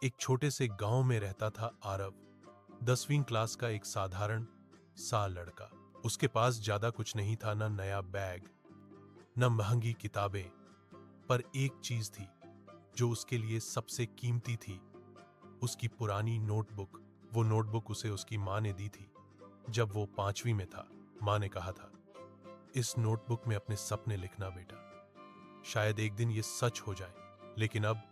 एक छोटे से गांव में रहता था आरव। 10वीं क्लास का एक साधारण सा लड़का। उसके पास ज्यादा कुछ नहीं था, ना नया बैग, न महंगी किताबें, पर एक चीज थी जो उसके लिए सबसे कीमती थी, उसकी पुरानी नोटबुक। वो नोटबुक उसे उसकी माँ ने दी थी जब वो 5वीं में था। माँ ने कहा था, इस नोटबुक में अपने सपने लिखना बेटा, शायद एक दिन ये सच हो जाए। लेकिन अब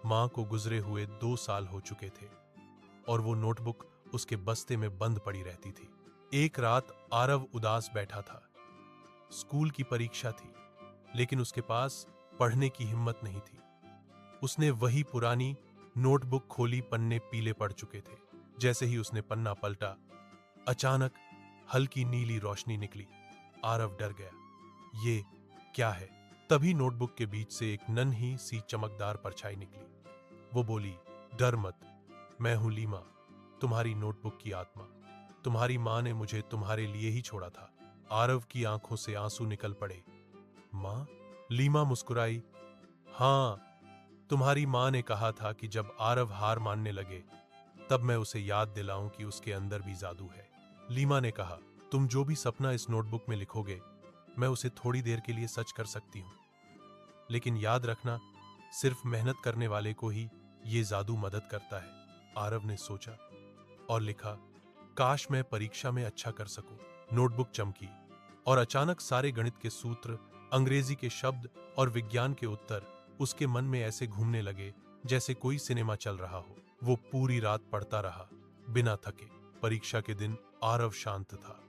माँ को गुजरे हुए 2 साल हो चुके थे और वो नोटबुक उसके बस्ते में बंद पड़ी रहती थी। एक रात आरव उदास बैठा था। स्कूल की परीक्षा थी, लेकिन उसके पास पढ़ने की हिम्मत नहीं थी। उसने वही पुरानी नोटबुक खोली, पन्ने पीले पड़ चुके थे। जैसे ही उसने पन्ना पलटा, अचानक हल्की नीली रोशनी निकली। आरव डर गया। ये क्या है? तभी नोटबुक के बीच से एक नन्ही सी चमकदार परछाई निकली। वो बोली, डर मत, मैं हूं लीमा, तुम्हारी नोटबुक की आत्मा। तुम्हारी माँ ने मुझे तुम्हारे लिए ही छोड़ा था। आरव की आंखों से आंसू निकल पड़े। माँ? लीमा मुस्कुराई। हाँ, तुम्हारी माँ ने कहा था कि जब आरव हार मानने लगे तब मैं उसे याद दिलाऊं कि उसके अंदर भी जादू है। लीमा ने कहा, तुम जो भी सपना इस नोटबुक में लिखोगे, मैं उसे थोड़ी देर के लिए सच कर सकती हूँ, लेकिन याद रखना, सिर्फ मेहनत करने वाले को ही ये जादू मदद करता है। आरव ने सोचा और लिखा, काश मैं परीक्षा में अच्छा कर सकूं। नोटबुक चमकी और अचानक सारे गणित के सूत्र, अंग्रेजी के शब्द और विज्ञान के उत्तर उसके मन में ऐसे घूमने लगे जैसे कोई सिनेमा चल रहा हो। वो पूरी रात पढ़ता रहा, बिना थके। परीक्षा के दिन आरव शांत था।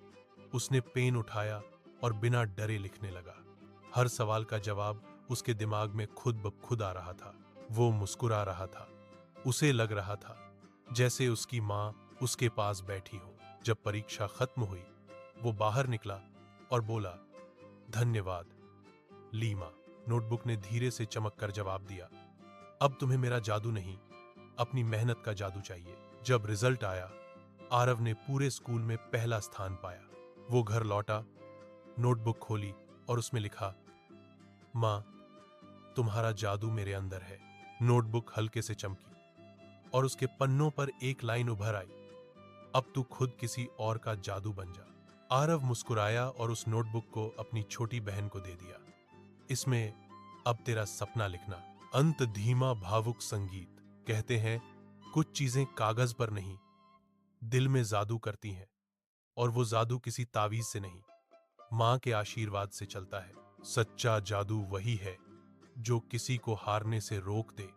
उसने पेन उठाया और बिना डरे लिखने लगा। हर सवाल का जवाब उसके दिमाग में खुद ब खुद आ रहा था। वो मुस्कुरा रहा था। उसे लग रहा था जैसे उसकी माँ उसके पास बैठी हो। जब परीक्षा खत्म हुई, वो बाहर निकला और बोला, धन्यवाद लीमा। नोटबुक ने धीरे से चमक कर जवाब दिया, अब तुम्हें मेरा जादू नहीं, अपनी मेहनत का जादू चाहिए। जब रिजल्ट आया, आरव ने पूरे स्कूल में पहला स्थान पाया। वो घर लौटा, नोटबुक खोली और उसमें लिखा, माँ, तुम्हारा जादू मेरे अंदर है। नोटबुक हल्के से चमकी और उसके पन्नों पर एक लाइन उभर आई, अब तू खुद किसी और का जादू बन जा। आरव मुस्कुराया और उस नोटबुक को अपनी छोटी बहन को दे दिया। इसमें अब तेरा सपना लिखना। अंत धीमा भावुक संगीत। कहते हैं, कुछ चीजें कागज पर नहीं, दिल में जादू करती हैं, और वो जादू किसी तावीज से नहीं, माँ के आशीर्वाद से चलता है। सच्चा जादू वही है जो किसी को हारने से रोक दे,